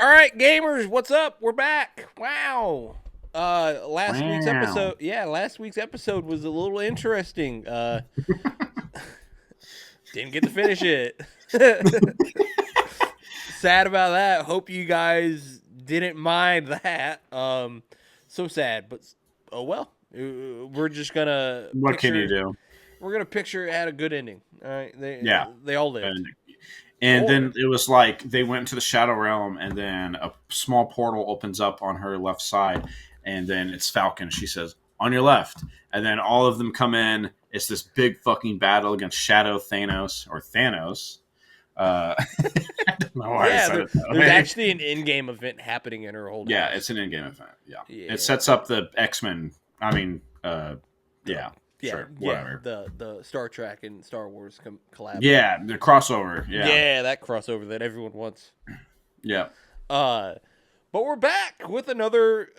All right, gamers, what's up? We're back. Wow. Last week's Wow. episode, last week's episode was a little interesting. Didn't get to finish it. Sad about that. Hope you guys didn't mind that. So sad, but oh well. We're just gonna What can you picture. do? We're gonna picture it had a good ending. All right, Yeah. they all lived. And then Or it was like they went into the Shadow Realm, and then a small portal opens up on her left side, and then it's Falcon. She says, "On your left," and then all of them come in. It's this big fucking battle against Shadow Thanos. I don't know why I yeah, said it that there's way. actually an in-game event happening in her old Yeah, house. it's an in-game event. Yeah, it Yeah. sets up the X-Men. I mean, The yeah, yeah, sure, yeah, whatever. the Star Trek and Star Wars collab. Yeah, the crossover. Yeah, Yeah, that crossover that everyone wants. yeah. Uh, but we're back with another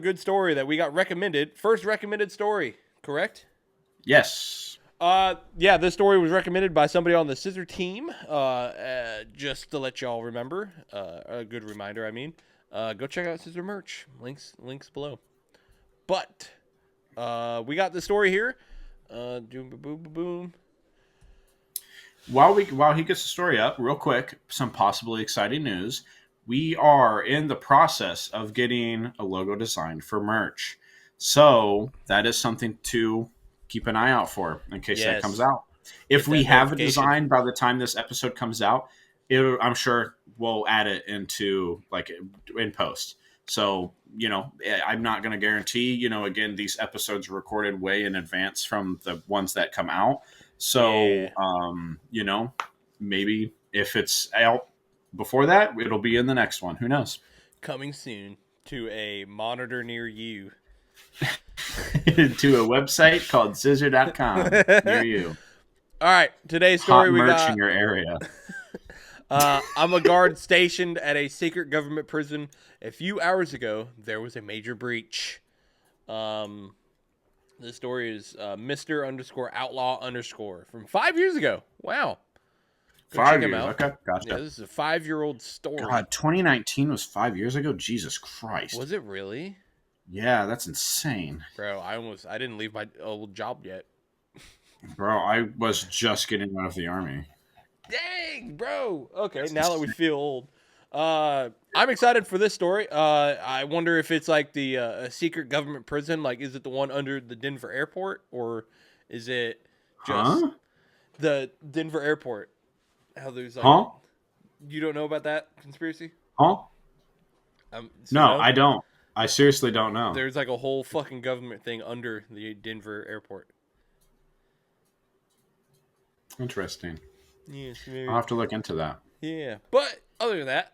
good story that we got recommended. First recommended story, correct? Yes. Yeah, this story was recommended by somebody on the Scissor team. Just to let y'all remember, a good reminder. I mean, go check out Scissor merch. Links below. But we got the story here. Boom, boom, boom, boom. While he gets the story up, real quick, some possibly exciting news. We are in the process of getting a logo designed for merch. So that is something to keep an eye out for in case that comes Yes, out. get If we that have a notification. design by the time this episode comes out, I'm sure we'll add it into like in post. So, I'm not going to guarantee, again, these episodes are recorded way in advance from the ones that come out. So, Yeah, maybe if it's out before that, it'll be in the next one. Who knows? coming soon to a monitor near you. To a website called scissor.com near you. All right, today's story Hot we merch in got. your area. I'm a guard stationed at a secret government prison. A few hours ago, there was a major breach. Um, this story is Mister underscore Outlaw underscore from 5 years ago. Wow, go check 5 him years. out. Okay, Yeah, gotcha. this is a 5-year-old story. God, 2019 was 5 years ago? Jesus Christ. Was it really, Yeah, that's insane. bro? I didn't leave my old job yet. Bro, I was just getting out of the army. Dang, bro. Okay, That's now that we insane. feel old. I'm excited for this story. I wonder if it's like the a secret government prison. Like, is it the one under the Denver airport, or is it just Huh? the Denver airport? How there's like, Huh? you don't know about that conspiracy? Huh? So No, no, I don't. I seriously don't know. there's like a whole fucking government thing under the Denver airport. Interesting. Yes, I'll have to look into that. yeah, but other than that,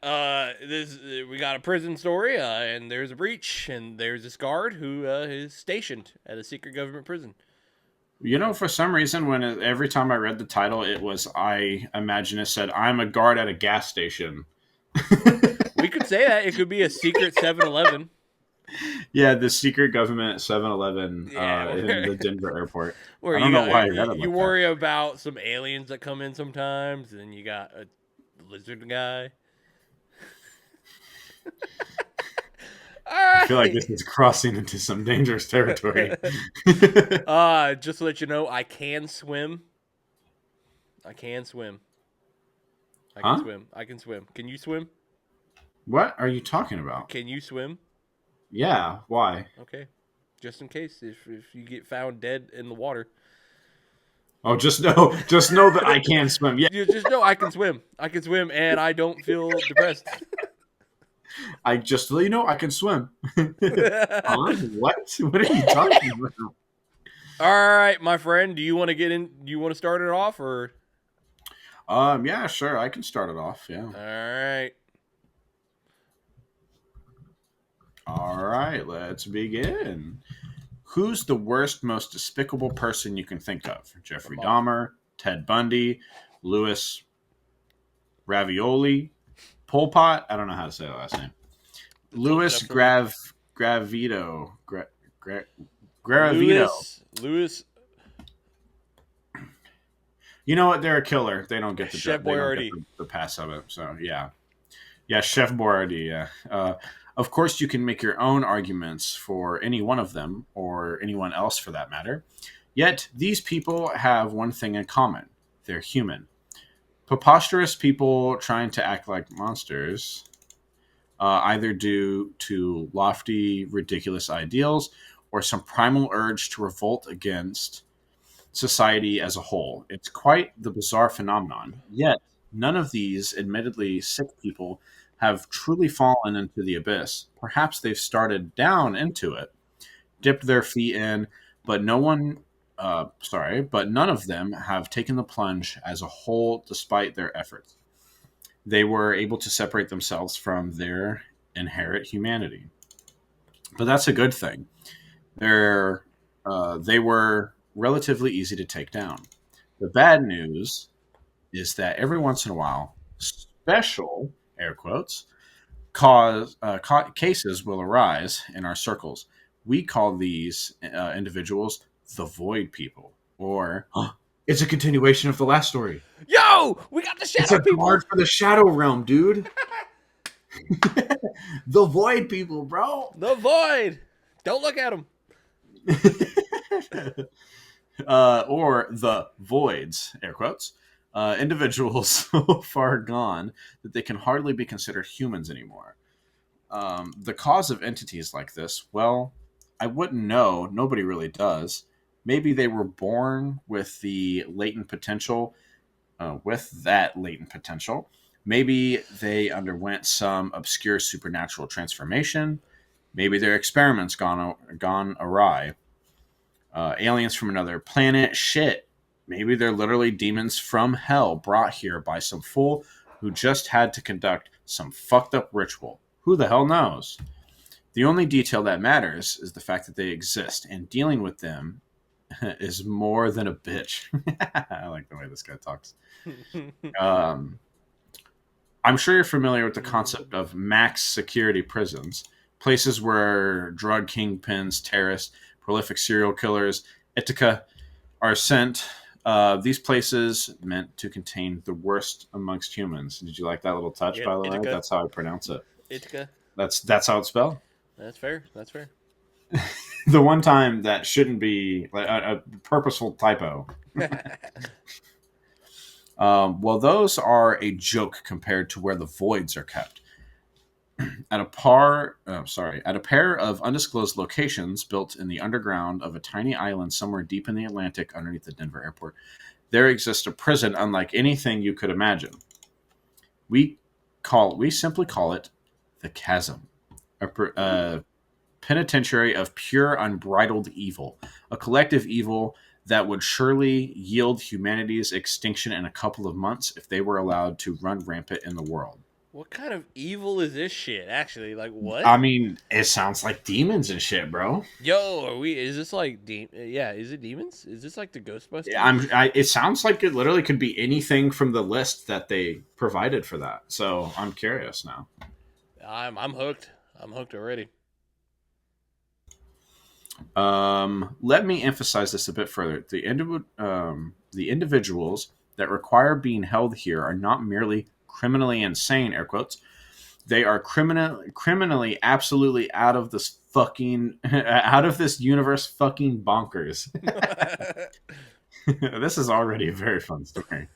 this we got a prison story, and there's a breach, and there's this guard who is stationed at a secret government prison. For some reason, every time I read the title, I imagine it said, "I'm a guard at a gas station." We could say that it could be a secret 7-Eleven. Yeah, the secret government 7-Eleven Yeah, in the Denver airport. where I you don't know got why I read it you like that. worry about some aliens that come in sometimes, and then you got a lizard guy. All I feel like right. this is crossing into some dangerous territory. Just to let you know, I can swim. I can swim. I can Huh? swim. I can swim. Can you swim? What are you talking about? Can you swim? Yeah, why? Okay. Just in case if you get found dead in the water. Oh, just know that I can swim. Yeah, You just know I can swim. I can swim and I don't feel depressed. I just let you know I can swim. Huh? What? What are you talking about? All right, my friend. Do you want to get in? Do you want to start it off or? Yeah, sure. I can start it off. Yeah. All right. All right, let's begin. Who's the worst, most despicable person you can think of? Jeffrey Come on. Dahmer, Ted Bundy, Louis Ravioli, Pol Pot. I don't know how to say the last name. Louis Except for me. Gravito. Gravito. Louis You know what? They're a killer. They don't get Chef they don't get Boyardee. the pass of it. So yeah. Yeah, Chef Boyardee. Yeah. Of course, you can make your own arguments for any one of them, or anyone else for that matter. Yet, these people have one thing in common: they're human. Preposterous people trying to act like monsters, either due to lofty, ridiculous ideals or some primal urge to revolt against society as a whole. It's quite the bizarre phenomenon. Yet, none of these admittedly sick people have truly fallen into the abyss. Perhaps they've started down into it, dipped their feet in, but but none of them have taken the plunge as a whole despite their efforts. They were able to separate themselves from their inherent humanity. But that's a good thing. They were relatively easy to take down. The bad news is that every once in a while, special air quotes cases will arise in our circles. We call these individuals the void people, or it's a continuation of the last story. Yo, we got the It's shadow a people. guard for the shadow realm, dude. The void people, bro. The void. Don't look at them. Or the voids, air quotes, individuals so far gone that they can hardly be considered humans anymore. The cause of entities like this, well, I wouldn't know. Nobody really does. Maybe they were born with the latent potential, with that latent potential. Maybe they underwent some obscure supernatural transformation. Maybe their experiments gone awry. Aliens from another planet. Shit. Maybe they're literally demons from hell brought here by some fool who just had to conduct some fucked up ritual. Who the hell knows? The only detail that matters is the fact that they exist, and dealing with them is more than a bitch. I like the way this guy talks. Um, I'm sure you're familiar with the concept of max security prisons, places where drug kingpins, terrorists, prolific serial killers, etc., are sent. These places meant to contain the worst amongst humans. Did you like that little touch, Yeah, by the way? Ithaca. That's how I pronounce it. Ithaca. That's how it's spelled. That's fair. That's fair. The one time that shouldn't be like a purposeful typo. Well, those are a joke compared to where the voids are kept. At a pair of undisclosed locations built in the underground of a tiny island somewhere deep in the Atlantic underneath the Denver airport, there exists a prison unlike anything you could imagine. We simply call it the chasm, a penitentiary of pure unbridled evil, a collective evil that would surely yield humanity's extinction in a couple of months if they were allowed to run rampant in the world. What kind of evil is this shit? Actually, like what? I mean, it sounds like demons and shit, bro. Yo, are we? Is this like Yeah, is it demons? Is this like the Ghostbusters? It sounds like it literally could be anything from the list that they provided for that. So I'm curious now. I'm hooked. I'm hooked already. Let me emphasize this a bit further. The individuals that require being held here are not merely criminally insane, air quotes. They are criminally absolutely out of this fucking out of this universe fucking bonkers. This is already a very fun story.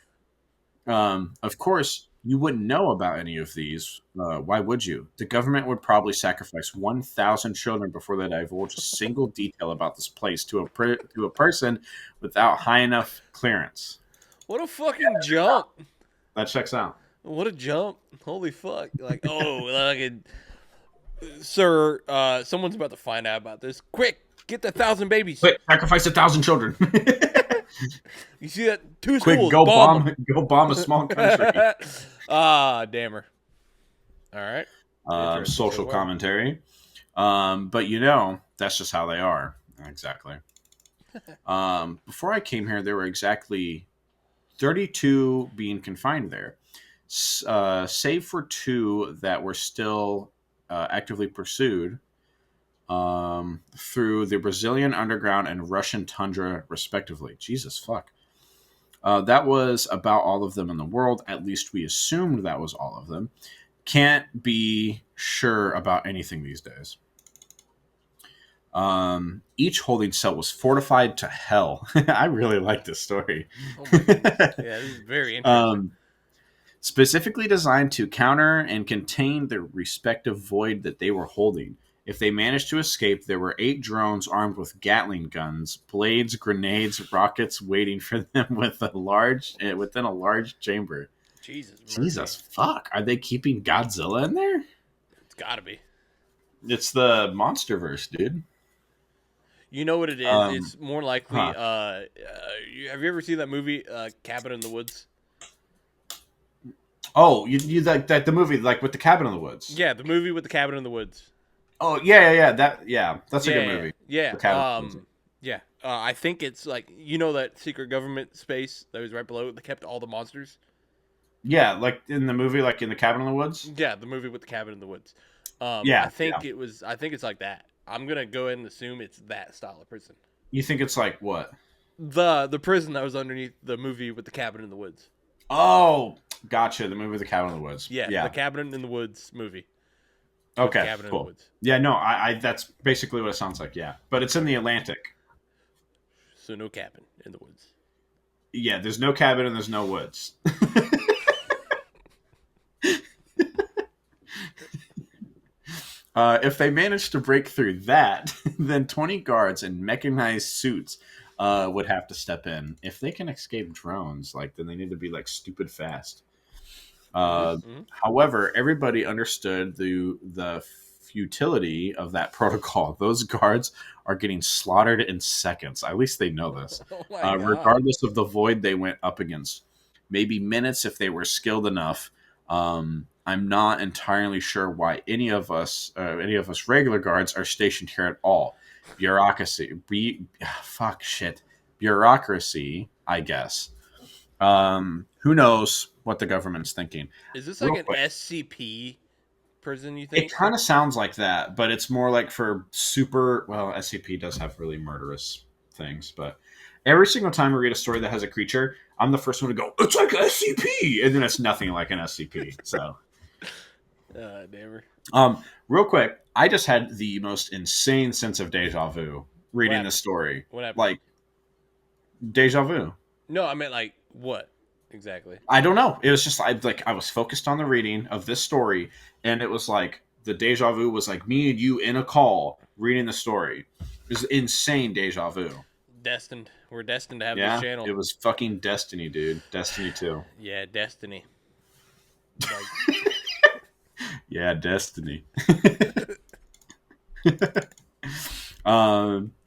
Of course, you wouldn't know about any of these. Why would you? The government would probably sacrifice 1,000 children before they divulge a single detail about this place to a person without high enough clearance. What a fucking jump! That checks out. What a jump! Holy fuck! Like, oh, like, sir, someone's about to find out about this. Quick, get the 1,000 babies. Quick, sacrifice 1,000 children. You see that? Two Quick, schools. go bomb bomb a small country. Dammer. All right. Social commentary. But that's just how they are. Exactly. Before I came here, there were exactly 32 being confined there, save for 2 that were still actively pursued through the Brazilian underground and Russian tundra, respectively. Jesus fuck. That was about all of them in the world. At least we assumed that was all of them. Can't be sure about anything these days. Each holding cell was fortified to hell. I really like this story. Oh my goodness. Yeah, this is very interesting. Specifically designed to counter and contain the respective void that they were holding. If they managed to escape, there were 8 drones armed with Gatling guns, blades, grenades, rockets waiting for them within a large chamber. Jesus mercy. Jesus fuck! Are they keeping Godzilla in there? It's gotta be. It's the MonsterVerse, dude. You know what it is? It's more likely. Have you ever seen that movie, Cabin in the Woods? Oh, you like that the movie like with the cabin in the woods? Yeah, the movie with the cabin in the woods. Oh yeah. That's a good movie. Yeah. The Cabin in the Woods. Yeah. I think it's like that secret government space that was right below it that kept all the monsters. Yeah, like in the movie, like in the cabin in the woods. Yeah, the movie with the cabin in the woods. Yeah, I think it was. I think it's like that. I'm gonna go ahead and assume it's that style of prison. You think it's like what? The prison that was underneath the movie with the cabin in the woods. Oh, gotcha. The movie The Cabin in the Woods. Yeah. The Cabin in the Woods movie. Okay, Cabin in cool. the Woods. Yeah, no, I that's basically what it sounds like. Yeah, but it's in the Atlantic. So no cabin in the woods. Yeah, there's no cabin and there's no woods. If they manage to break through that, then 20 guards in mechanized suits would have to step in. If they can escape drones, then they need to be stupid fast. However, everybody understood the futility of that protocol. Those guards are getting slaughtered in seconds. At least they know this, regardless of the void they went up against. Maybe minutes if they were skilled enough. I'm not entirely sure why any of us regular guards are stationed here at all. Bureaucracy, bureaucracy, I guess. Who knows what the government's thinking? Is this like an SCP prison, you think? It kind of sounds like that, but it's more like for super. Well, SCP does have really murderous things, but every single time we read a story that has a creature, I'm the first one to go, "It's like SCP," and then it's nothing like an SCP. So. Never. Real quick, I just had the most insane sense of deja vu reading this story. What happened? Like deja vu. No, I meant like what exactly? I don't know. It was just I was focused on the reading of this story, and it was like the deja vu was like me and you in a call reading the story. It was insane deja vu. Destined. We're destined to have this channel. It was fucking Destiny, dude. Destiny 2. Yeah, Destiny. Yeah, Destiny.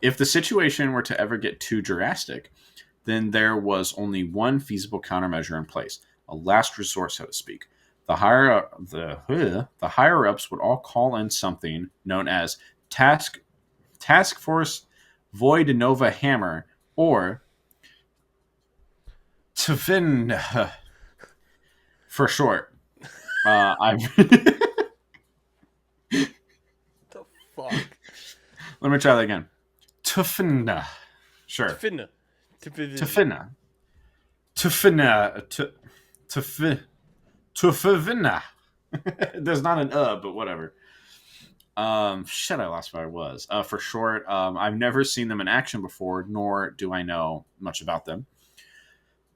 If the situation were to ever get too drastic, then there was only one feasible countermeasure in place, a last resort, so to speak. The higher ups would all call in something known as Task Force Void Nova Hammer, or TFIN for short. I'm. The fuck? Let me try that again. TFIN. Sure. TFIN. There's not an but whatever. Shit, I lost where I was. For short, I've never seen them in action before, nor do I know much about them.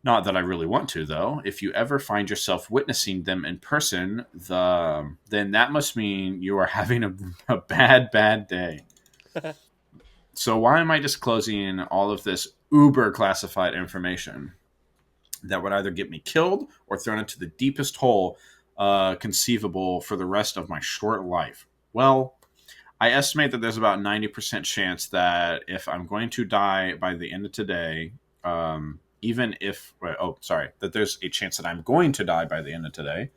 Not that I really want to, though. If you ever find yourself witnessing them in person, then that must mean you are having a bad day. So why am I disclosing all of this uber classified information that would either get me killed or thrown into the deepest hole conceivable for the rest of my short life? Well, I estimate that there's about 90% chance that if I'm going to die by the end of today, that there's a chance that I'm going to die by the end of today.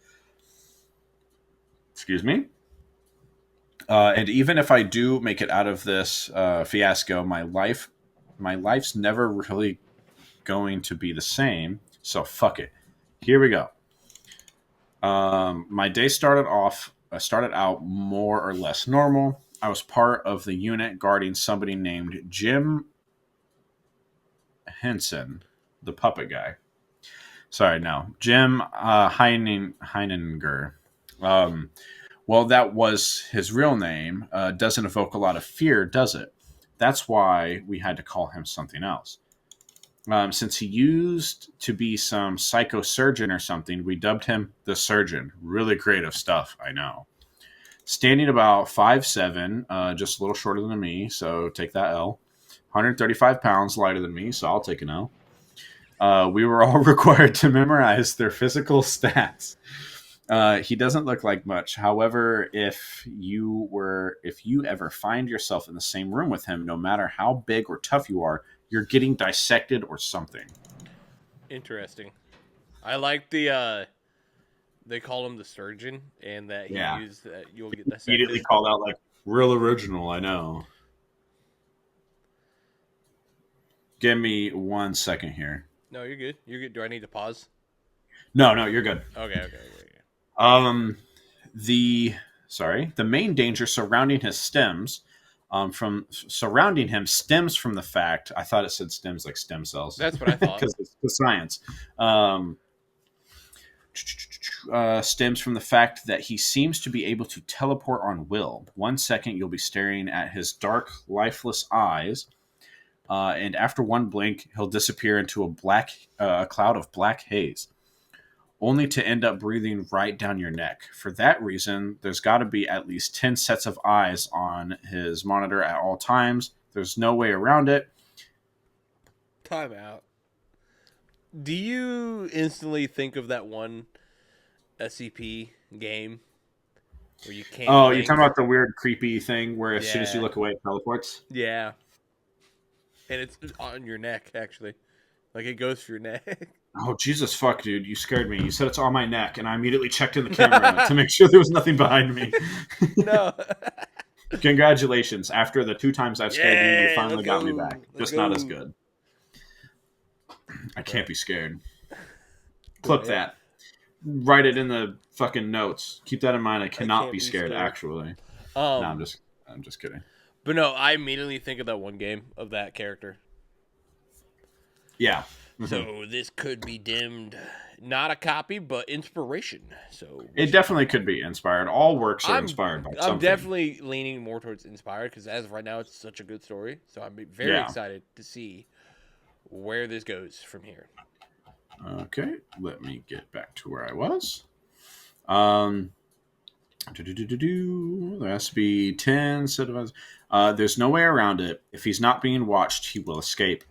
Excuse me. And even if I do make it out of this fiasco, my life's never really going to be the same. So fuck it. Here we go. My day started out more or less normal. I was part of the unit guarding somebody named Jim Henson, the puppet guy. Sorry, no. Jim Heininger. Um, well, that was his real name. Doesn't evoke a lot of fear, does it? That's why we had to call him something else. Since he used to be some psychosurgeon or something, we dubbed him the Surgeon. Really creative stuff, I know. Standing about 5'7", just a little shorter than me, so take that L. 135 pounds lighter than me, so I'll take an L. We were all required to memorize their physical stats. He doesn't look like much. However, if you ever find yourself in the same room with him, no matter how big or tough you are, you're getting dissected or something. Interesting. I like the they call him the surgeon, and that he Yeah. used that you'll get Immediately dissected. called out like real original. I know. Give me 1 second here. No, you're good. You're good. Do I need to pause? No, you're good. Okay. Um, the main danger surrounding his stems, from surrounding him stems from the fact. I thought it said stems like stem cells That's what I thought. because it's the science. Stems from the fact that he seems to be able to teleport on will. 1 second, you'll be staring at his dark, lifeless eyes, and after one blink, he'll disappear into a cloud of black haze, only to end up breathing right down your neck. For that reason, there's got to be at least 10 sets of eyes on his monitor at all times. There's no way around it. Time out. Do you instantly think of that one SCP game where you can't Oh, you're blink? talking about the weird, creepy thing where as soon as you Yeah. look away, it teleports? Yeah. And it's on your neck, actually. Like it goes for your neck. Oh, Jesus fuck, dude. You scared me. You said it's on my neck, and I immediately checked in the camera to make sure there was nothing behind me. No. Congratulations. After the 2 times I've scared you, you Yeah, finally let's got go. me back. Let's Just not as go. good. I can't be scared. Go Clip ahead. that. Write it in the fucking notes. Keep that in mind. I cannot can't be be scared, scared. actually. No, Um, I'm just kidding. but no, I immediately think of that one game of that character. Yeah. So this could be dimmed, not a copy, but inspiration. So It definitely could be inspired. All works are inspired by something. I'm definitely leaning more towards inspired because as of right now, it's such a good story. So I'm very Yeah. excited to see where this goes from here. Okay, let me get back to where I was. There has to be 10 set of eyes. There's no way around it. If he's not being watched, he will escape.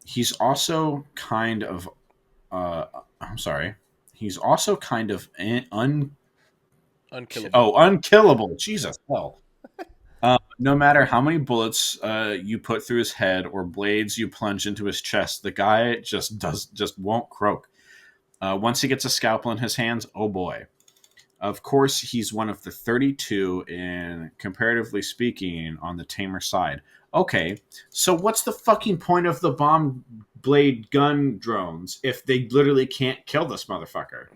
He's also kind of I'm sorry. He's also kind of Unkillable. unkillable. Jesus hell. No matter how many bullets you put through his head or blades you plunge into his chest, the guy just won't croak. Once he gets a scalpel in his hands, oh boy. Of course, he's one of the 32 in, comparatively speaking, on the tamer side. Okay, so what's the fucking point of the bomb blade gun drones if they literally can't kill this motherfucker?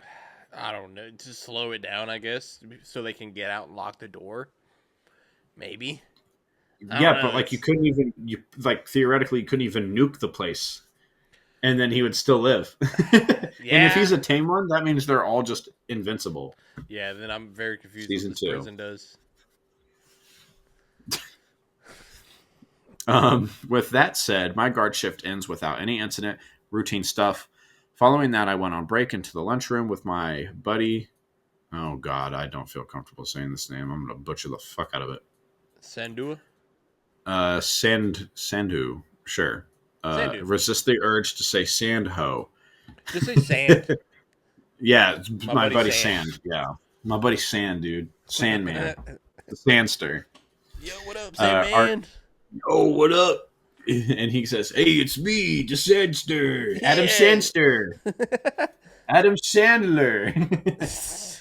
I don't know. To slow it down, I guess, so they can get out and lock the door. Maybe. I don't Yeah, know. but like theoretically you couldn't even nuke the place, and then he would still live. And if he's Yeah. a tame one, that means they're all just invincible. Yeah, then I'm very confused what Season this 2. prison does. With that said, my guard shift ends without any incident, routine stuff. Following that, I went on break into the lunchroom with my buddy. Oh, God, I don't feel comfortable saying this name. I'm going to butcher the fuck out of it. Sandua? Sandhu, sure. Sandu. Resist the urge to say Sandho. Just say sand. Yeah, it's my buddy Sand. Sand. Yeah, my buddy Sand, dude. Sandman. The Sandster. Yo, what up, Sandman? Oh, what up? And he says, hey, it's me, the Sandster. Yeah. Adam Sandster. Adam Sandler.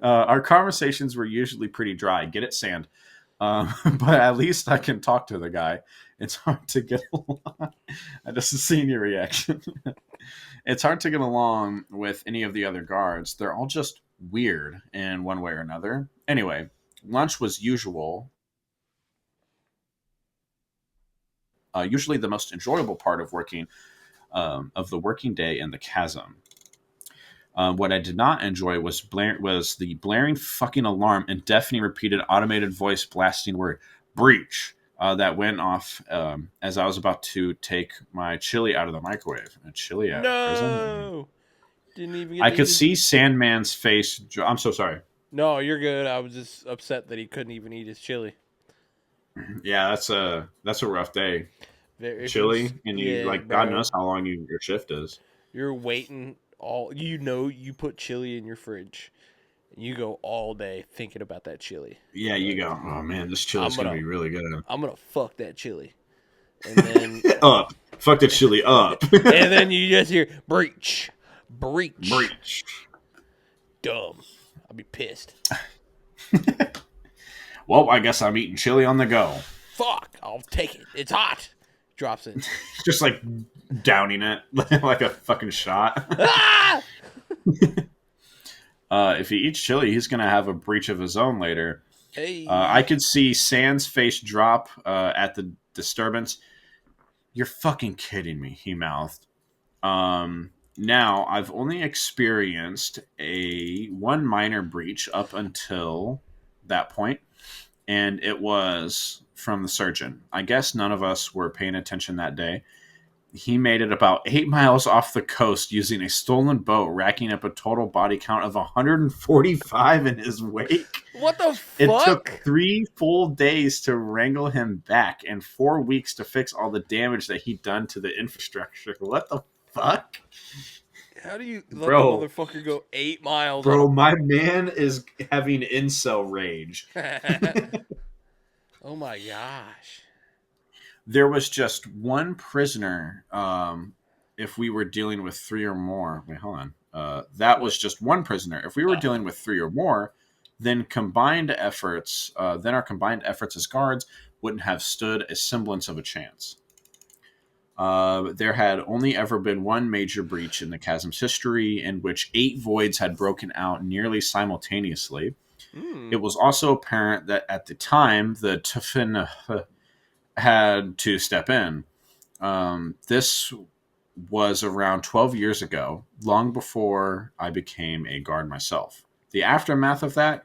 Our conversations were usually pretty dry. Get it, Sand? But at least I can talk to the guy. It's hard to get along. I just seen your reaction. It's hard to get along with any of the other guards. They're all just weird in one way or another. Anyway, lunch was usually the most enjoyable part of working of the working day in the chasm. What I did not enjoy was the blaring fucking alarm and deafening repeated automated voice blasting word breach that went off as I was about to take my chili out of the microwave. A chili out of prison? No, didn't even get I to eat could his. see Sandman's face. I'm so sorry. No, you're good. I was just upset that he couldn't even eat his chili. Yeah, that's a rough day. If Chili, and you yeah, like God bro, knows how long your shift is. you're waiting all. You put chili in your fridge. You go all day thinking about that chili. Yeah, You're you like, go. Oh man, this chili's I'm gonna gonna, be really good. I'm gonna fuck that chili, and then, Up, fuck the chili up. and then you just hear breach, breach. Breach. Dumb. I'll be pissed. Well, I guess I'm eating chili on the go. Fuck, I'll take it. It's hot. Drops it. Just like downing it like a fucking shot. Ah! If he eats chili, he's gonna have a breach of his own later. Hey. I could see Sand's face drop at the disturbance. You're fucking kidding me, he mouthed. Now I've only experienced one minor breach up until that point, and it was from the surgeon. I guess none of us were paying attention that day. He made it about 8 miles off the coast using a stolen boat, racking up a total body count of 145 in his wake. What the fuck? It took 3 full days to wrangle him back and 4 weeks to fix all the damage that he'd done to the infrastructure. What the fuck? How do you let Bro. the motherfucker go 8 miles? Bro, my man is having incel rage. Oh my gosh. There was just one prisoner if we were dealing with 3 or more. Wait, hold on. That was just one prisoner. If we were dealing with 3 or more, then our combined efforts as guards wouldn't have stood a semblance of a chance. There had only ever been one major breach in the chasm's history in which 8 voids had broken out nearly simultaneously. It was also apparent that at the time the Tuffin had to step in. This was around 12 years ago, long before I became a guard myself. The aftermath of that,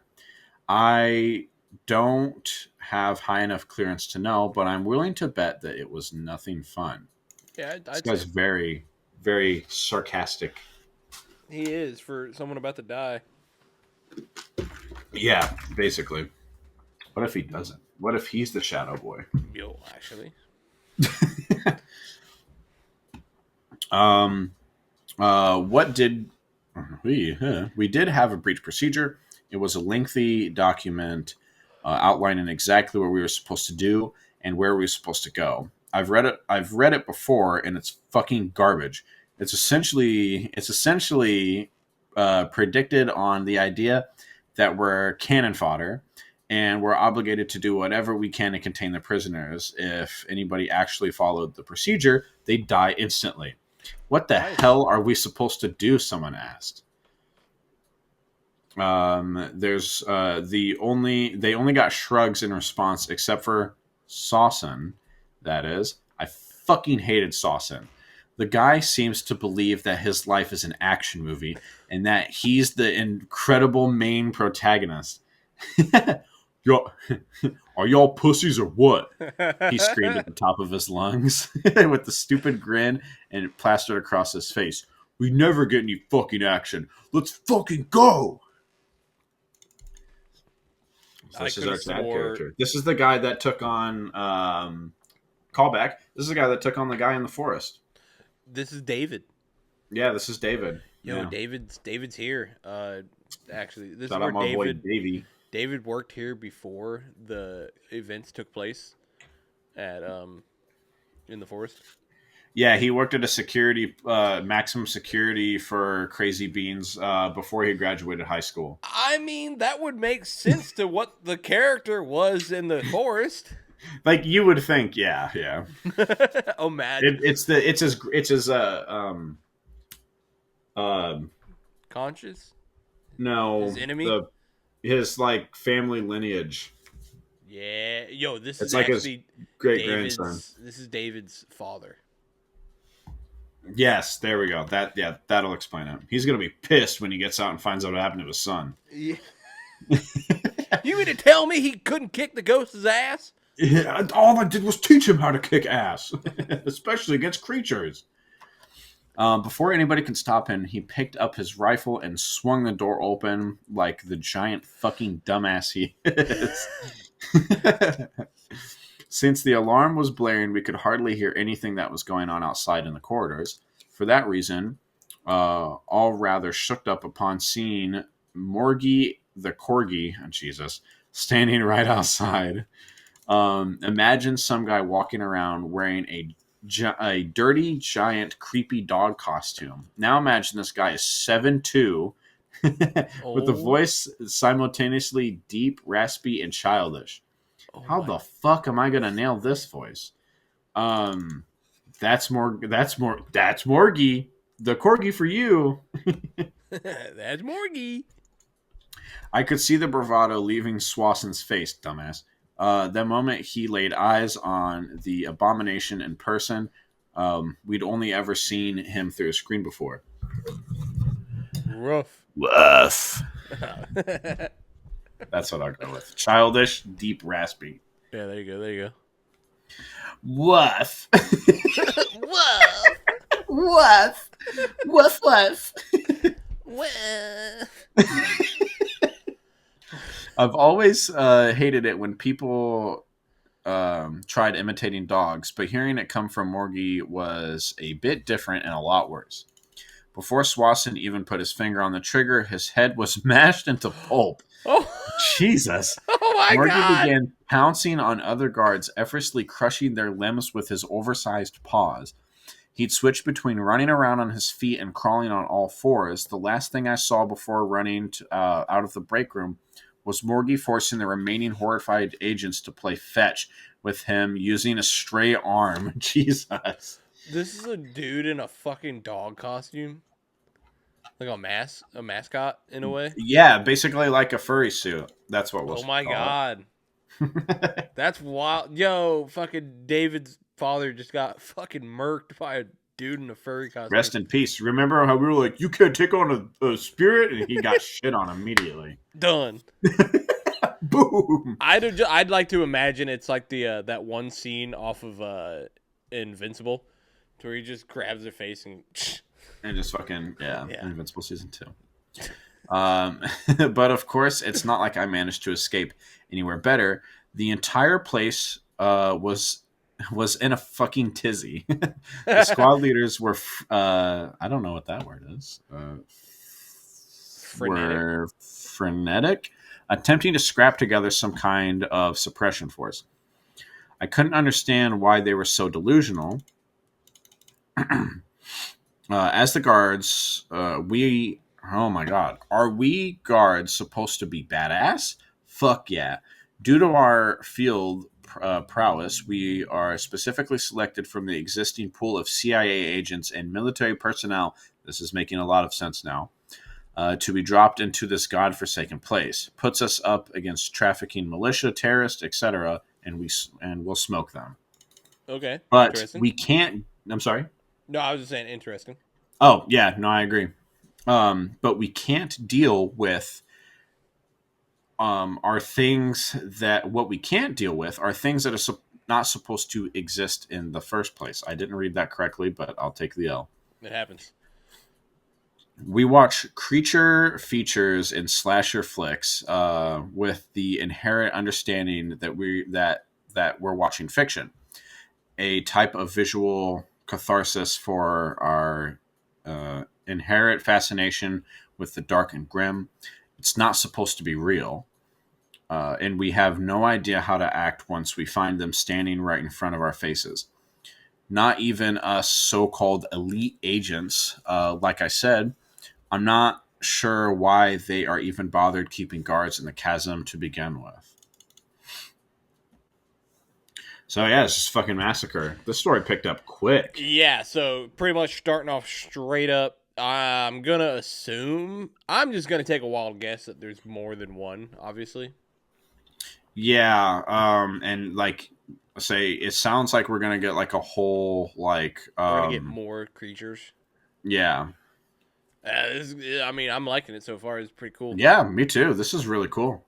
I don't have high enough clearance to know, but I'm willing to bet that it was nothing fun. Yeah, This guy's very, very sarcastic. He is for someone about to die. Yeah, basically. What if he doesn't? What if he's the shadow boy? Yo, actually. What did we did have a breach procedure. It was a lengthy document outlining exactly what we were supposed to do and where we were supposed to go. I've read it before, and it's fucking garbage. It's essentially predicted on the idea that we're cannon fodder, and we're obligated to do whatever we can to contain the prisoners. If anybody actually followed the procedure, they die instantly. What the hell are we supposed to do? Someone asked. There's they only got shrugs in response, except for Sawson. That is, I fucking hated Sawson. The guy seems to believe that his life is an action movie and that he's the incredible main protagonist. Yo, are y'all pussies or what? He screamed at the top of his lungs with the stupid grin and plastered across his face. We never get any fucking action. Let's fucking go. So this is our dad character. This is the guy that took on callback. This is the guy that took on the guy in the forest. This is David. Yeah, this is David. Yo, yeah. David's here. Actually, this Shout is out where my boy Davey. David worked here before the events took place at in the forest. Yeah, he worked at a security maximum security for Crazy Beans before he graduated high school. I mean, that would make sense to what the character was in the forest. Like you would think, yeah. Imagine it's his conscious. No, his enemy. His like family lineage. Yeah, yo, this it's is like actually his great grandson. This is David's father. Yes, there we go. That'll explain it. He's gonna be pissed when he gets out and finds out what happened to his son. Yeah. You mean to tell me he couldn't kick the ghost's ass? Yeah, all I did was teach him how to kick ass, especially against creatures. Before anybody could stop him, he picked up his rifle and swung the door open like the giant fucking dumbass he is. Since the alarm was blaring, we could hardly hear anything that was going on outside in the corridors. For that reason, all rather shook up upon seeing Morgi the Corgi, oh Jesus, standing right outside. Imagine some guy walking around wearing a dirty, giant, creepy dog costume. Now imagine this guy is 7'2", with a Oh, voice simultaneously deep, raspy, and childish. oh How my. the fuck am I gonna nail this voice? Um, that's Morgie, the corgi for you. That's Morgi. I could see the bravado leaving Swasson's face, dumbass. The moment he laid eyes on the abomination in person, we'd only ever seen him through a screen before. Rough. Woof. Yeah, That's what I'll go with. Childish, deep, raspy. there you go. There you Woof. go. Whoa. Woof. Woof, woof. Whoa. I've always hated it when people tried imitating dogs, but hearing it come from Morgie was a bit different and a lot worse. Before Swasson even put his finger on the trigger, his head was mashed into pulp. Oh. Jesus. Oh my Morgie God. began pouncing on other guards, effortlessly crushing their limbs with his oversized paws. He'd switch between running around on his feet and crawling on all fours. The last thing I saw before running out of the break room was Morgie forcing the remaining horrified agents to play fetch with him using a stray arm. Jesus. This is a dude in a fucking dog costume. Like a mascot in a way. Yeah, basically like a furry suit. That's what we'll Oh my call God. it. That's wild. Yo, fucking David's father just got fucking murked by a dude in a furry costume. Rest in peace. Remember how we were like, you can't take on a spirit? And he got shit on immediately. Done. Boom. I'd like to imagine it's like the that one scene off of Invincible, to where he just grabs their face and. And just fucking, Yeah. Invincible Season 2. But of course, it's not like I managed to escape anywhere better. The entire place was in a fucking tizzy. The squad leaders were, I don't know what that word is. Were frenetic, attempting to scrap together some kind of suppression force. I couldn't understand why they were so delusional. As the guards, oh my God, are we guards supposed to be badass? Fuck yeah. Due to our field prowess, we are specifically selected from the existing pool of CIA agents and military personnel. This is making a lot of sense now. To be dropped into this godforsaken place. Puts us up against trafficking militia, terrorists, etc., and we'll smoke them. Okay. But we can't. I'm sorry. No, I was just saying interesting. Oh yeah, no, I agree. But we can't deal with are things that what we can't deal with are things that are not supposed to exist in the first place. I didn't read that correctly, but I'll take the L. It happens. We watch creature features in slasher flicks with the inherent understanding that we're watching fiction, a type of visual catharsis for our inherent fascination with the dark and grim. It's not supposed to be real, and we have no idea how to act once we find them standing right in front of our faces. Not even us so-called elite agents. Like I said, I'm not sure why they are even bothered keeping guards in the chasm to begin with. So yeah, it's just fucking massacre. This story picked up quick. Yeah, so pretty much starting off straight up, I'm just gonna take a wild guess that there's more than one, obviously. Yeah, and like say it sounds like we're gonna get like a whole like We're gonna get more creatures. yeah. I mean, I'm liking it so far. It's pretty cool. Yeah, me too. This is really cool.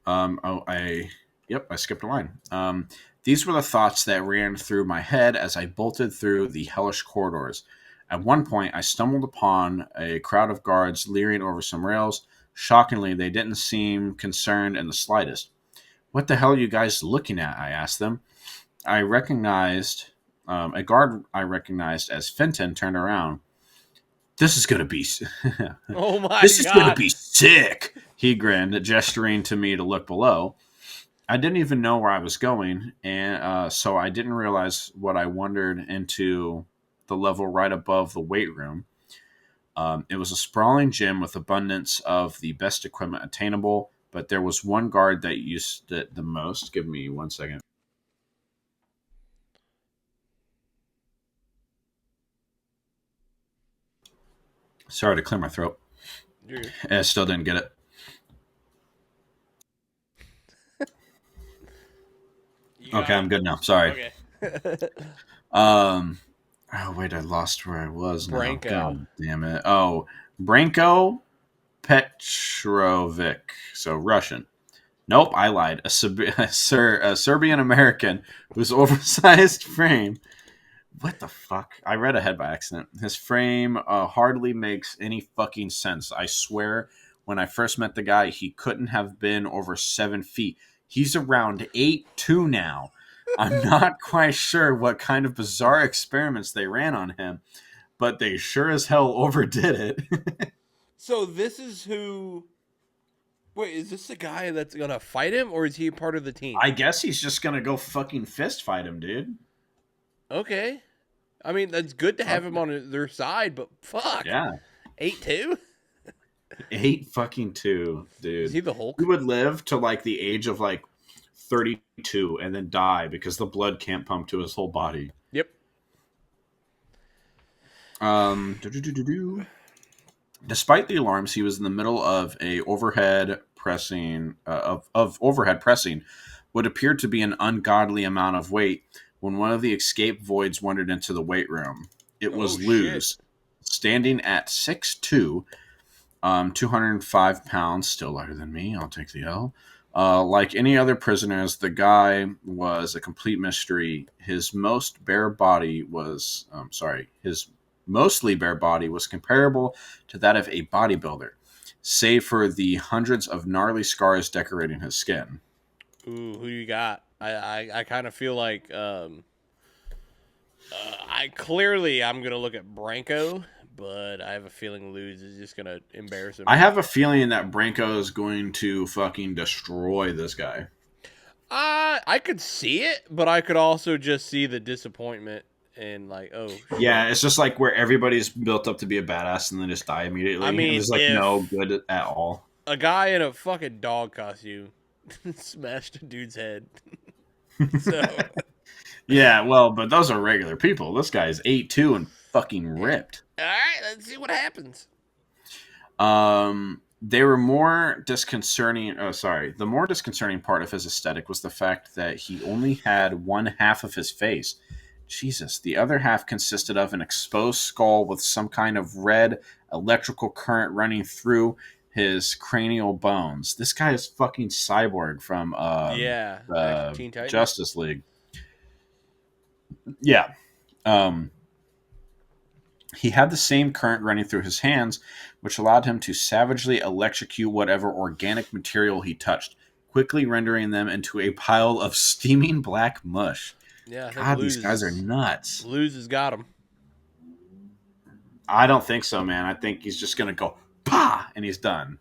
Oh, yep, I skipped a line. These were the thoughts that ran through my head as I bolted through the hellish corridors. At one point, I stumbled upon a crowd of guards leering over some rails. Shockingly, they didn't seem concerned in the slightest. "What the hell are you guys looking at?" I asked them. I recognized a guard I recognized as Fenton turned around. "This is gonna be Oh my this is gonna god! be sick," he grinned, gesturing to me to look below. I didn't even know where I was going, and so I didn't realize what I wandered into the level right above the weight room. It was a sprawling gym with abundance of the best equipment attainable, but there was one guard that used it the most. Give me 1 second. Sorry to clear my throat. Dude. I still didn't get it. Okay, I'm good now. Sorry. Okay. Um. Oh wait, I lost where I was now. Branko. God damn it. Oh, Branko Petrovic. So Russian. Nope, I lied. A Serbian American whose oversized frame. What the fuck? I read ahead by accident. His frame hardly makes any fucking sense. I swear, when I first met the guy, he couldn't have been over 7 feet. He's around 8'2" now. I'm not quite sure what kind of bizarre experiments they ran on him, but they sure as hell overdid it. So this is who. Wait, is this the guy that's gonna fight him, or is he part of the team? I guess he's just gonna go fucking fist fight him, dude. Okay. I mean, that's good to have him on their side, but fuck. Yeah. 8'2"? 8 fucking 2, dude. Is he the Hulk? He would live to like the age of like 32 and then die because the blood can't pump to his whole body. Yep. Do-do-do-do-do. Despite the alarms, he was in the middle of a overhead pressing of overhead pressing what appeared to be an ungodly amount of weight when one of the escape voids wandered into the weight room. It was Luz, standing at 6'2", 205 pounds, still lighter than me. I'll take the L. Like any other prisoners, the guy was a complete mystery. His mostly bare body was comparable to that of a bodybuilder, save for the hundreds of gnarly scars decorating his skin. Ooh, who you got? I kind of feel like I'm gonna look at Branko, but I have a feeling Luz is just gonna embarrass him. I have a feeling that Branko is going to fucking destroy this guy. I could see it, but I could also just see the disappointment and like, oh, shit. Yeah, it's just like where everybody's built up to be a badass and then just die immediately. I mean, there's like no good at all. A guy in a fucking dog costume smashed a dude's head. So yeah, well, but those are regular people. This guy's 8'2" and fucking ripped. All right, let's see what happens. They were more disconcerting. Oh, sorry. The more disconcerting part of his aesthetic was the fact that he only had one half of his face. Jesus. The other half consisted of an exposed skull with some kind of red electrical current running through his cranial bones. This guy is fucking Cyborg from Teen Titans. Justice League. Yeah. He had the same current running through his hands, which allowed him to savagely electrocute whatever organic material he touched, quickly rendering them into a pile of steaming black mush. Yeah, God, these guys are nuts. Luz has got him. I don't think so, man. I think he's just going to go, pah, and he's done.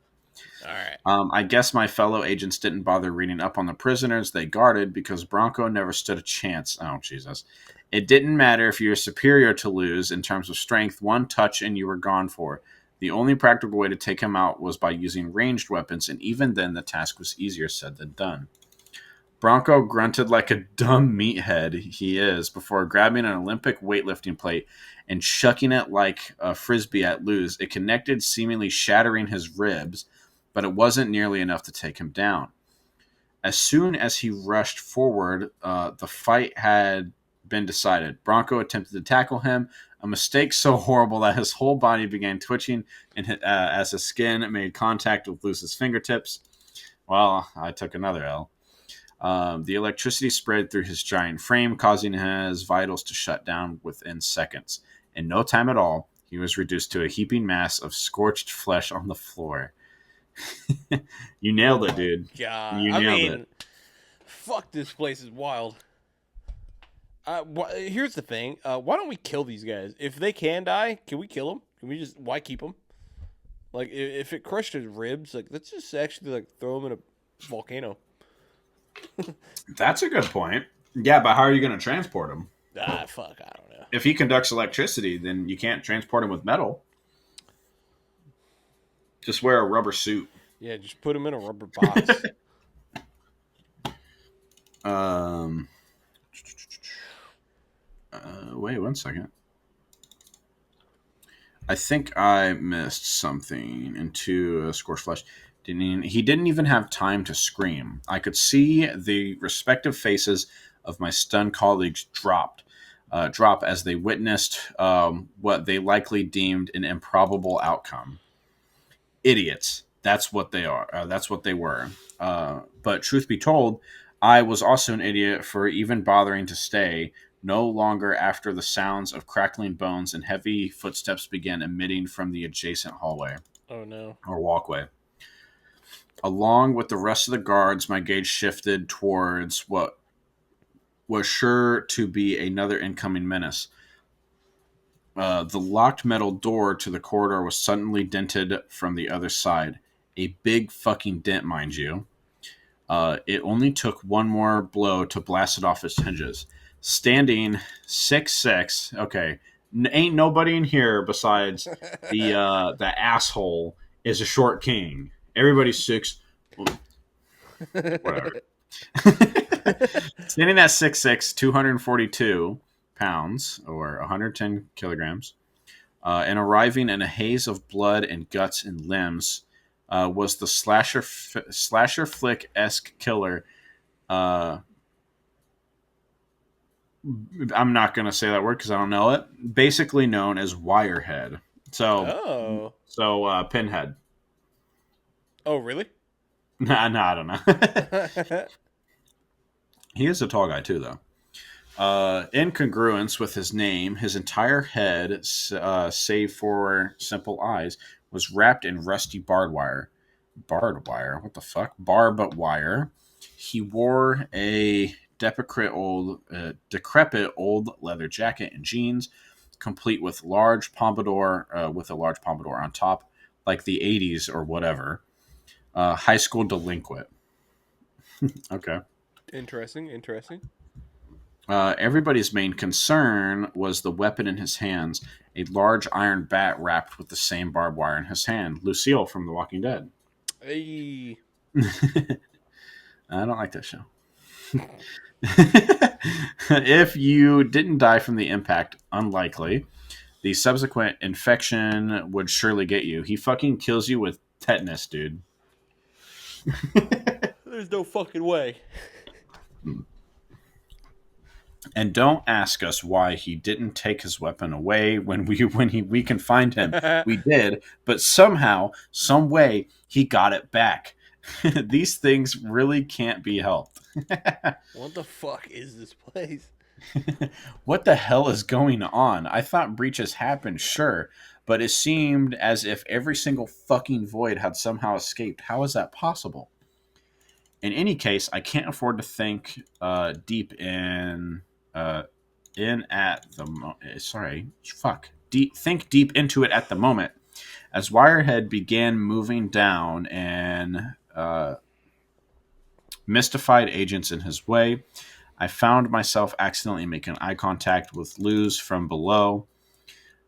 All right. I guess my fellow agents didn't bother reading up on the prisoners they guarded because Branko never stood a chance. Oh, Jesus. It didn't matter if you were superior to Luz in terms of strength. One touch and you were gone for. The only practical way to take him out was by using ranged weapons, and even then the task was easier said than done. Branko grunted like a dumb meathead he is before grabbing an Olympic weightlifting plate and chucking it like a frisbee at Luz. It connected, seemingly shattering his ribs, but it wasn't nearly enough to take him down. As soon as he rushed forward, the fight had been decided. Bronco attempted to tackle him, a mistake so horrible that his whole body began twitching and as his skin made contact with Luce's fingertips. Well, I took another L. The electricity spread through his giant frame, causing his vitals to shut down within seconds. In no time at all, he was reduced to a heaping mass of scorched flesh on the floor. You nailed it, dude. God, You I nailed mean, it. fuck, this place is wild. Here's the thing. Why don't we kill these guys? If they can die, can we kill them? Can we just? Why keep them? Like, if it crushed his ribs, like, let's just actually like throw them in a volcano. That's a good point. Yeah, but how are you going to transport him? Fuck, I don't know. If he conducts electricity, then you can't transport him with metal. Just wear a rubber suit. Yeah, just put him in a rubber box. Wait 1 second. I think I missed something into Scorched Flesh. He didn't even have time to scream. I could see the respective faces of my stunned colleagues drop as they witnessed what they likely deemed an improbable outcome. Idiots. That's what they are. That's what they were. But truth be told, I was also an idiot for even bothering to stay. No longer after the sounds of crackling bones and heavy footsteps began emitting from the adjacent hallway. Oh no. Or walkway. Along with the rest of the guards, my gaze shifted towards what was sure to be another incoming menace. The locked metal door to the corridor was suddenly dented from the other side. A big fucking dent, mind you. It only took one more blow to blast it off its hinges. Standing 6'6", okay, ain't nobody in here besides the asshole is a short king. Everybody's 6. Whatever. Standing at 6'6", 242 pounds, or 110 kilograms, and arriving in a haze of blood and guts and limbs, was the slasher flick-esque killer. I'm not going to say that word because I don't know it. Basically known as Wirehead. So Pinhead. Oh, really? Nah, I don't know. He is a tall guy too, though. In congruence with his name, his entire head, save for simple eyes, was wrapped in rusty barbed wire. Barbed wire? What the fuck? Barbed wire. He wore a decrepit old leather jacket and jeans, complete with a large pompadour on top, like the 80s or whatever. High school delinquent. Okay. Interesting. Everybody's main concern was the weapon in his hands, a large iron bat wrapped with the same barbed wire in his hand. Lucille from The Walking Dead. Hey. I don't like that show. If you didn't die from the impact, unlikely, the subsequent infection would surely get you. He fucking kills you with tetanus, dude. There's no fucking way. And don't ask us why he didn't take his weapon away when we can find him. We did, but somehow, some way, he got it back. These things really can't be helped. What the fuck is this place? What the hell is going on? I thought breaches happened, sure, but it seemed as if every single fucking void had somehow escaped. How is that possible? In any case, I can't afford to think deep into it at the moment. As Wirehead began moving down and mystified agents in his way, I found myself accidentally making eye contact with Luz from below.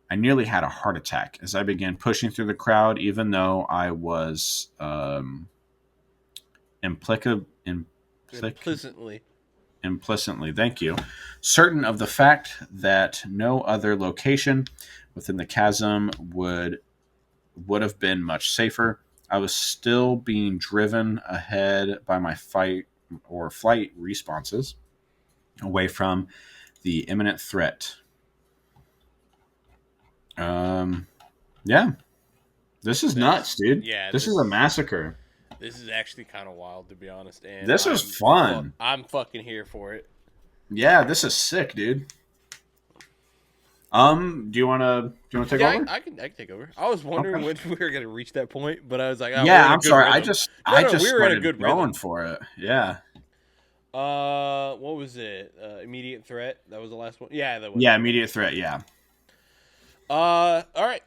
I nearly had a heart attack as I began pushing through the crowd, even though I was implicitly, thank you, certain of the fact that no other location within the chasm would have been much safer. I was still being driven ahead by my or flight responses away from the imminent threat. Yeah, this is nuts, dude. Yeah, This is a massacre. this is actually kind of wild, to be honest, and This is fun. I'm fucking here for it. Yeah, this is sick, dude. Do you wanna take Yeah, over? I can take over. I was wondering Okay. when we were gonna reach that point, but I was like, oh, we're Yeah, in a I'm good sorry. rhythm. I We just were in a started good going rhythm. for it. Yeah. What was it? Immediate threat. That was the last one. Yeah, that was. Yeah, immediate threat. Yeah, All right.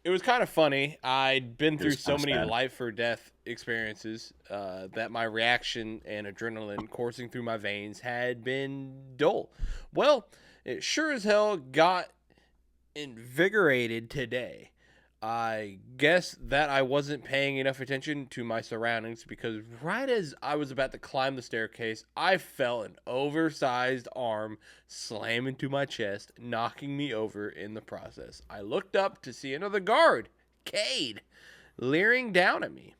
It was kind of funny. I'd been it through was kind so of many sad. life or death experiences that my reaction and adrenaline coursing through my veins had been dull. Well, it sure as hell got invigorated today. I guess that I wasn't paying enough attention to my surroundings because right as I was about to climb the staircase, I felt an oversized arm slam into my chest, knocking me over in the process. I looked up to see another guard, Cade, leering down at me.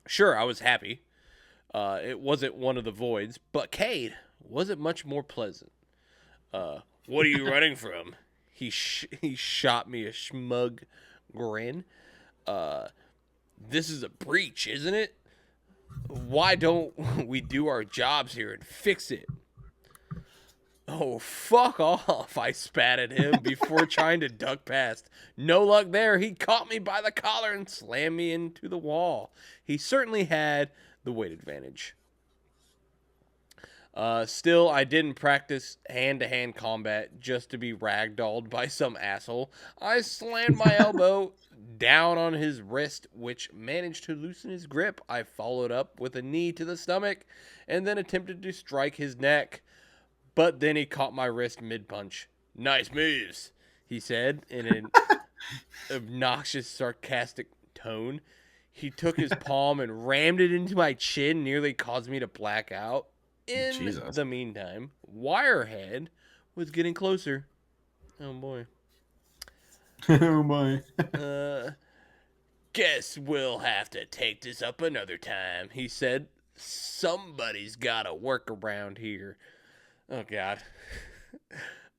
Sure, I was happy. It wasn't one of the voids, but Cade wasn't much more pleasant. What are you running from? He shot me a smug grin. This is a breach, isn't it? Why don't we do our jobs here and fix it? Oh, fuck off, I spat at him before trying to duck past. No luck there. He caught me by the collar and slammed me into the wall. He certainly had the weight advantage. Still, I didn't practice hand-to-hand combat just to be ragdolled by some asshole. I slammed my elbow down on his wrist, which managed to loosen his grip. I followed up with a knee to the stomach and then attempted to strike his neck. But then he caught my wrist mid-punch. Nice moves, he said in an obnoxious, sarcastic tone. He took his palm and rammed it into my chin, nearly caused me to black out. In Jesus. the meantime, Wirehead was getting closer. Oh boy. Oh my. Guess we'll have to take this up another time, he said. Somebody's gotta work around here. Oh god.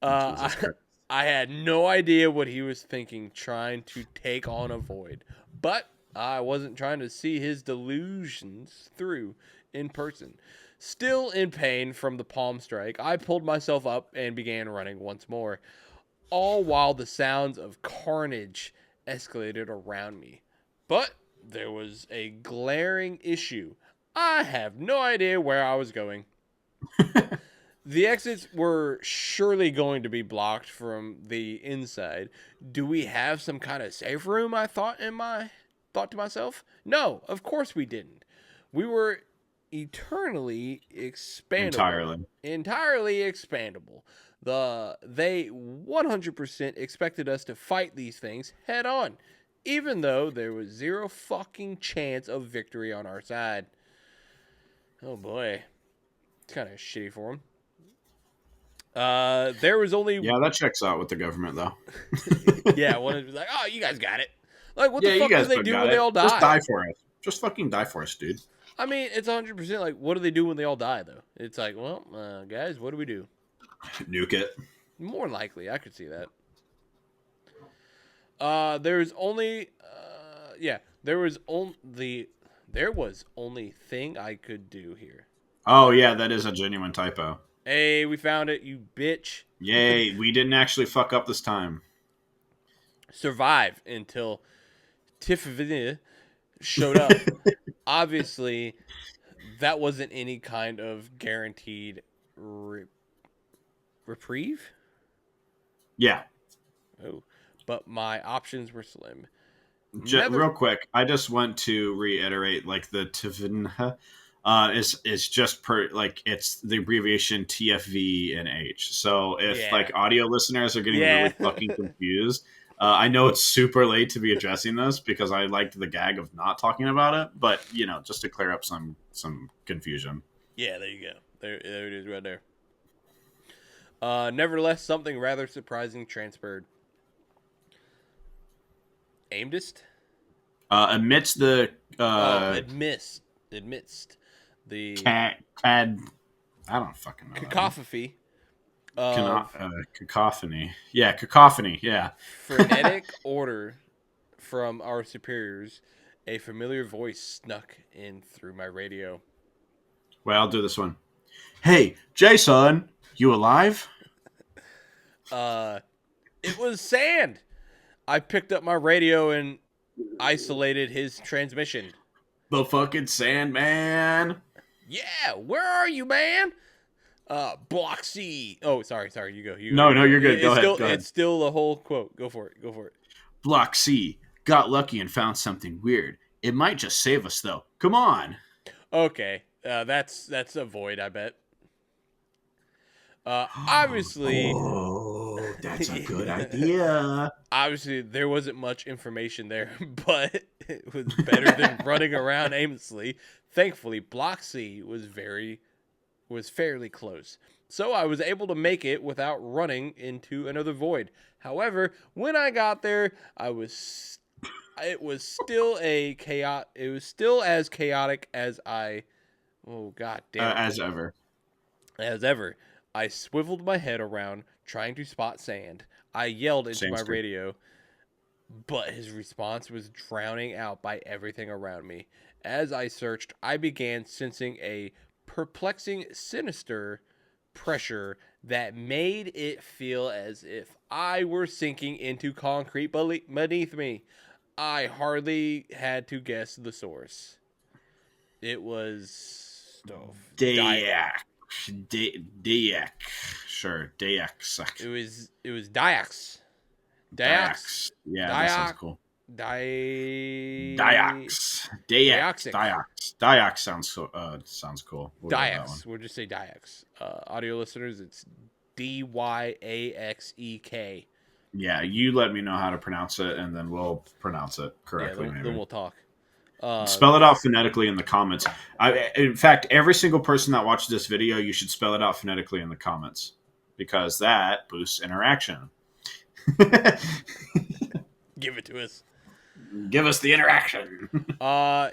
Uh, Jesus I, Christ. I had no idea what he was thinking trying to take on a void. But I wasn't trying to see his delusions through in person. Still in pain from the palm strike, I pulled myself up and began running once more, all while the sounds of carnage escalated around me. But there was a glaring issue. I have no idea where I was going. The exits were surely going to be blocked from the inside. Do we have some kind of safe room? I thought to myself. No, of course we didn't. We were eternally expandable. Entirely. Entirely expandable. They 100% expected us to fight these things head on, even though there was zero fucking chance of victory on our side. Oh boy. It's kind of shitty for them. There was only Yeah, that checks out with the government, though. yeah, one of like, oh, you guys got it. Like, what Yeah, the you fuck do guys they don't do got when they it. all Just die die? for us. Just fucking die for us, dude. I mean, it's 100% like, what do they do when they all die though? It's like, well, guys, what do we do? Nuke it. More likely, I could see that. There's only, yeah, there was only thing I could do here. Oh, yeah, that is a genuine typo. Hey, we found it, you bitch. Yay, we didn't actually fuck up this time. Survive until Tiffany showed up. Obviously, that wasn't any kind of guaranteed reprieve. Yeah. Oh, but my options were slim. Real quick, I just want to reiterate, like, the TVNH is just it's the abbreviation TFV and H. So if like audio listeners are getting really fucking confused, I know it's super late to be addressing this because I liked the gag of not talking about it, but just to clear up some confusion. Yeah, there you go. There it is right there. Nevertheless, something rather surprising transferred. Amidst? Amidst the Amidst The Cad. I don't fucking know. cacophony of Cacophony. Yeah, cacophony. Yeah. frenetic order from our superiors, a familiar voice snuck in through my radio. Well, I'll do this one. Hey, Jason, you alive? It was Sand. I picked up my radio and isolated his transmission. The fucking Sandman. Yeah, where are you, man? Block C. Oh, sorry, you go. No, you're good. Go ahead. It's still the whole quote. Go for it. Block C. Got lucky and found something weird. It might just save us, though. Come on. Okay, that's a void, I bet. Obviously, oh, that's a good idea. Obviously, there wasn't much information there, but it was better than running around aimlessly. Thankfully, Block C was fairly close, so I was able to make it without running into another void. However, when I got there, it was still as chaotic as god damn as ever. I swiveled my head around, trying to spot Sand. I yelled into my radio, but his response was drowning out by everything around me. As I searched, I began sensing a perplexing, sinister pressure that made it feel as if I were sinking into concrete beneath me. I hardly had to guess the source. It was Dayak. Sure, Dayak. It was Dyax. Dyax. Yeah, that sounds cool. Dyax. Dyax sounds cool. Dyax. We'll just say Dyax. Audio listeners, it's Dyaxek. Yeah, you let me know how to pronounce it, and then we'll pronounce it correctly. Yeah, then we'll talk. Spell it out phonetically in the comments. In fact, every single person that watches this video, you should spell it out phonetically in the comments, because that boosts interaction. Give it to us. Give us the interaction.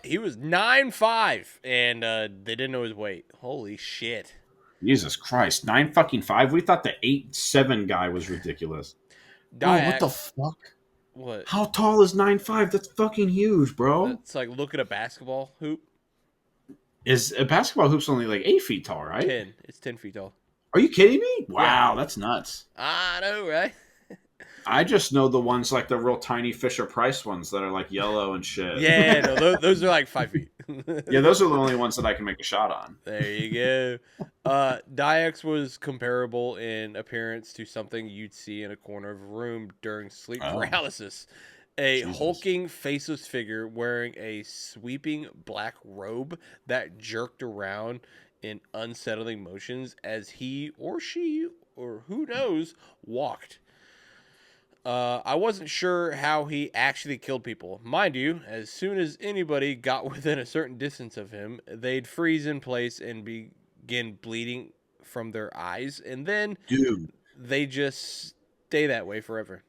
He was 9'5", and they didn't know his weight. Holy shit. Jesus Christ. 9'5"? We thought the 8'7" guy was ridiculous. Dyax, what the fuck? What? How tall is 9'5"? That's fucking huge, bro. It's like, look at a basketball hoop. Is a basketball hoop's only like 8 feet tall, right? 10. It's 10 feet tall. Are you kidding me? Wow, that's nuts. I know, right? I just know the ones like the real tiny Fisher Price ones that are like yellow and shit. Yeah, no, those are like 5 feet. Yeah, those are the only ones that I can make a shot on. There you go. Dyax was comparable in appearance to something you'd see in a corner of a room during sleep paralysis. A hulking, faceless figure wearing a sweeping black robe that jerked around in unsettling motions as he or she, or who knows, walked. I wasn't sure how he actually killed people. Mind you, as soon as anybody got within a certain distance of him, they'd freeze in place and begin bleeding from their eyes, and then they just stay that way forever.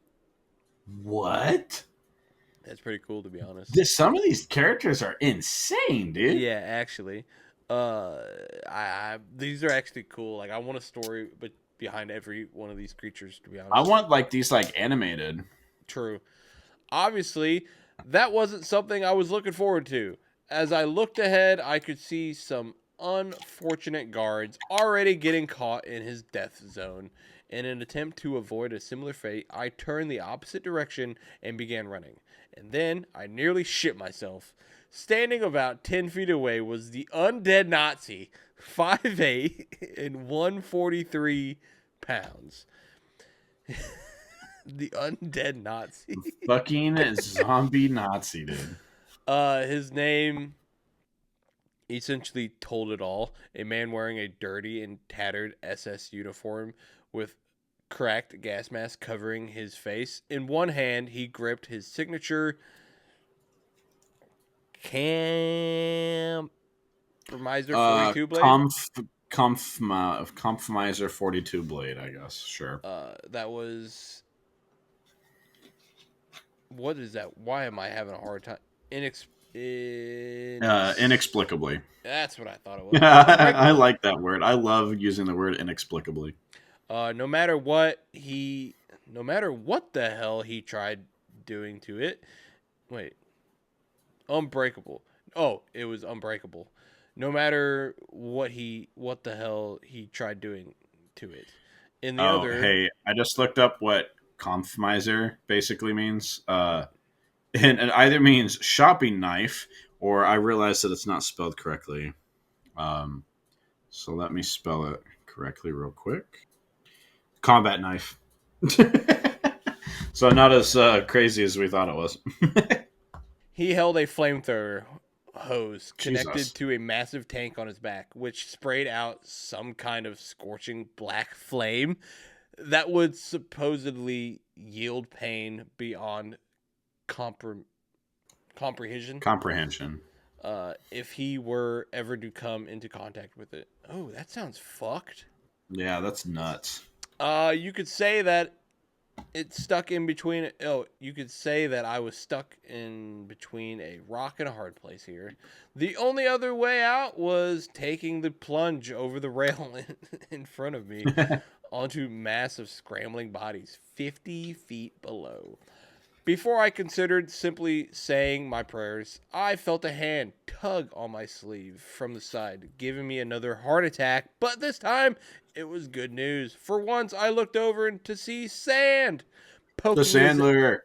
What? That's pretty cool, to be honest. Some of these characters are insane, dude. Yeah, actually. These are actually cool. Like, I want a story behind every one of these creatures, to be honest. I want like these like animated. True. Obviously, that wasn't something I was looking forward to. As I looked ahead, I could see some unfortunate guards already getting caught in his death zone. In an attempt to avoid a similar fate, I turned the opposite direction and began running. And then I nearly shit myself. Standing about 10 feet away was the undead Nazi, 5'8" and 143 pounds. The undead Nazi. Fucking zombie Nazi, dude. His name essentially told it all. A man wearing a dirty and tattered SS uniform with cracked gas mask covering his face. In one hand, he gripped his signature Compromiser 42 blade. Compromiser 42 blade, I guess. Sure. That was. What is that? Why am I having a hard time? Inexplicably. That's what I thought it was. I Unbreakable. like that word. I love using the word inexplicably. No matter what he, no matter what the hell he tried doing to it. Wait, unbreakable. Oh, it was unbreakable. No matter what the hell he tried doing to it. In the Oh, other, hey, I just looked up what Kampfmeiser basically means. And it either means shopping knife, or I realized that it's not spelled correctly. Um, so let me spell it correctly real quick. Combat knife. So not as crazy as we thought it was. he held a flamethrower hose connected Jesus. to a massive tank on his back, which sprayed out some kind of scorching black flame that would supposedly yield pain beyond compre- comprehension Comprehension. if he were ever to come into contact with it. Oh, that sounds fucked. Yeah, that's nuts. You could say that it's stuck in between. Oh, you could say that I was stuck in between a rock and a hard place here. The only other way out was taking the plunge over the rail in front of me onto massive scrambling bodies 50 feet below. Before I considered simply saying my prayers, I felt a hand tug on my sleeve from the side, giving me another heart attack, but this time it was good news. For once, I looked over to see sand The poking his, Sandler.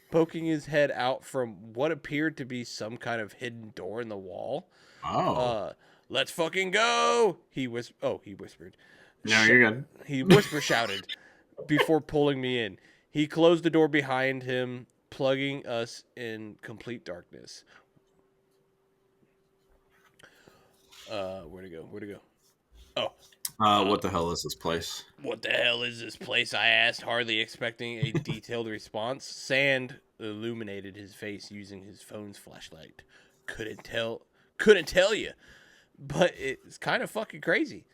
poking his head out from what appeared to be some kind of hidden door in the wall. Oh. Uh, let's fucking go! He whispered. No, Sh- you're good. he whisper shouted before pulling me in. He closed the door behind him, plugging us in complete darkness. Where to go? Where to go? Oh, What the hell is this place? what the hell is this place? I asked, hardly expecting a detailed response. Sand illuminated his face using his phone's flashlight. Couldn't tell you, but it's kind of fucking crazy.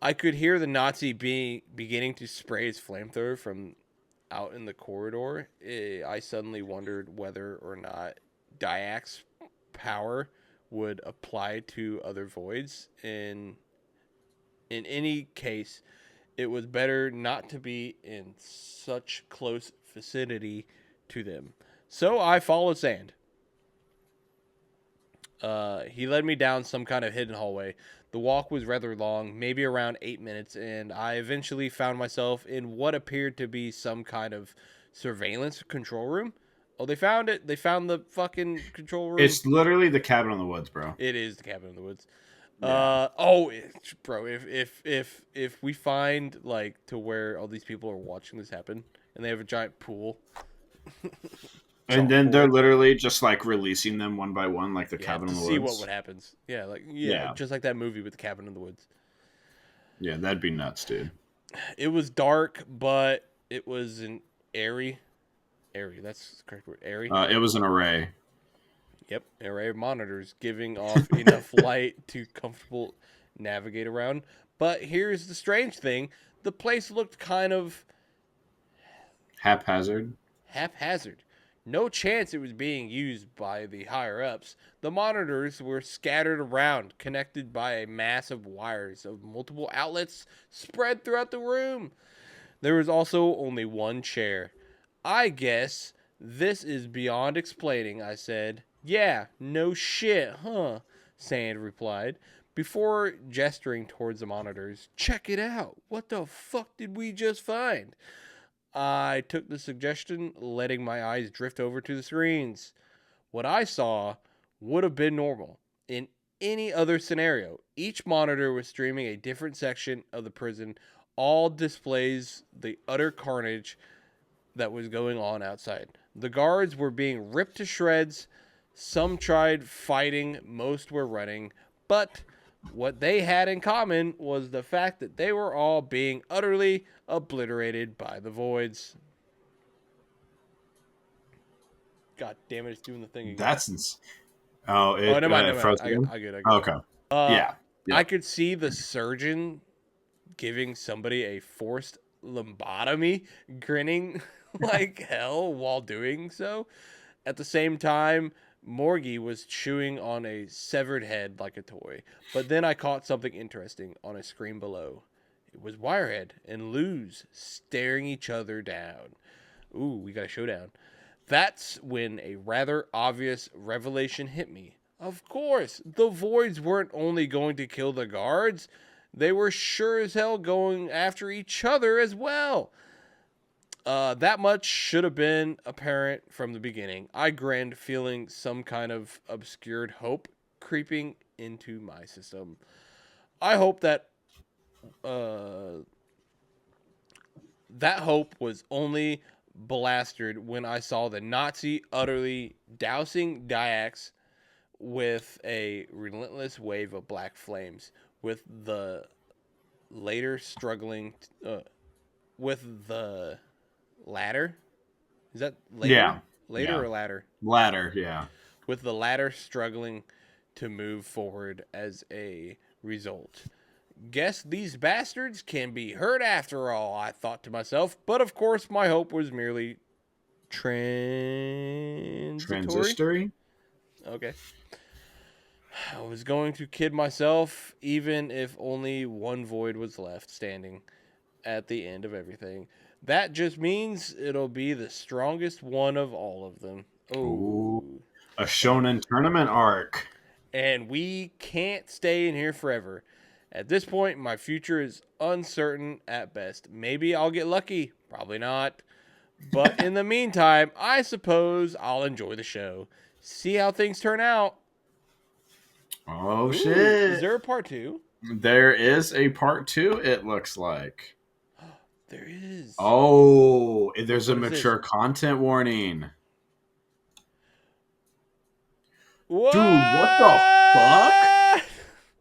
I could hear the Nazi beginning to spray his flamethrower from out in the corridor. I suddenly wondered whether or not Diak's power would apply to other voids. In any case, it was better not to be in such close vicinity to them. So I followed Sand. He led me down some kind of hidden hallway. The walk was rather long, maybe around 8 minutes, and I eventually found myself in what appeared to be some kind of surveillance control room. Oh, they found it. They found the fucking control room. It's literally the cabin in the woods, bro. It is the cabin in the woods. Yeah. Bro, if we find like to where all these people are watching this happen and they have a giant pool. And then they're Chalkboard. literally just like releasing them one by one, like the Yeah, cabin to in the see woods. what happens. Yeah, Yeah. just like that movie with the cabin in the woods. Yeah, that'd be nuts, dude. It was dark, but it was an airy. Airy, that's the correct word. Airy. It was an array. Yep, array of monitors giving off enough light to comfortable navigate around. But here's the strange thing: the place looked kind of Haphazard. haphazard. No chance it was being used by the higher ups. The monitors were scattered around, connected by a mass of wires of multiple outlets spread throughout the room. There was also only one chair. I guess this is beyond explaining, I said. Yeah, no shit, huh? Sand replied, before gesturing towards the monitors. Check it out. What the fuck did we just find? I took the suggestion, letting my eyes drift over to the screens. What I saw would have been normal. In any other scenario, each monitor was streaming a different section of the prison, all displays the utter carnage that was going on outside. The guards were being ripped to shreds. Some tried fighting, most were running, but what they had in common was the fact that they were all being utterly obliterated by the voids. God damn it, it's doing the thing again. That's Oh, Oh, it never mind, never mind. froze again? I get. Okay. Yeah. Yeah. I could see the surgeon giving somebody a forced lobotomy, grinning like hell while doing so. At the same time, Morgi was chewing on a severed head like a toy, but then I caught something interesting on a screen below. It was Wirehead and Luz staring each other down. Ooh, we got a showdown. That's when a rather obvious revelation hit me. Of course, the Voids weren't only going to kill the guards, they were sure as hell going after each other as well. That much should have been apparent from the beginning. I grinned, feeling some kind of obscured hope creeping into my system. I hope uh, that hope was only blasted when I saw the Nazi utterly dousing Dyax with a relentless wave of black flames, with the later struggling with the ladder. Is that later? Yeah. Later Yeah. or ladder? Ladder, yeah. With the ladder struggling to move forward as a result. Guess these bastards can be hurt after all, I thought to myself, but of course my hope was merely transitory. Transistory? Okay. I was going to kid myself, even if only one void was left standing at the end of everything. That just means it'll be the strongest one of all of them. Oh. Ooh. A shonen tournament arc. And we can't stay in here forever. At this point, my future is uncertain at best. Maybe I'll get lucky. Probably not. But in the meantime, I suppose I'll enjoy the show. See how things turn out. Oh, Ooh, shit. Is there a part 2? There is a part 2, it looks like. There is. Oh, there's a What is mature content warning. What? Dude, what the fuck?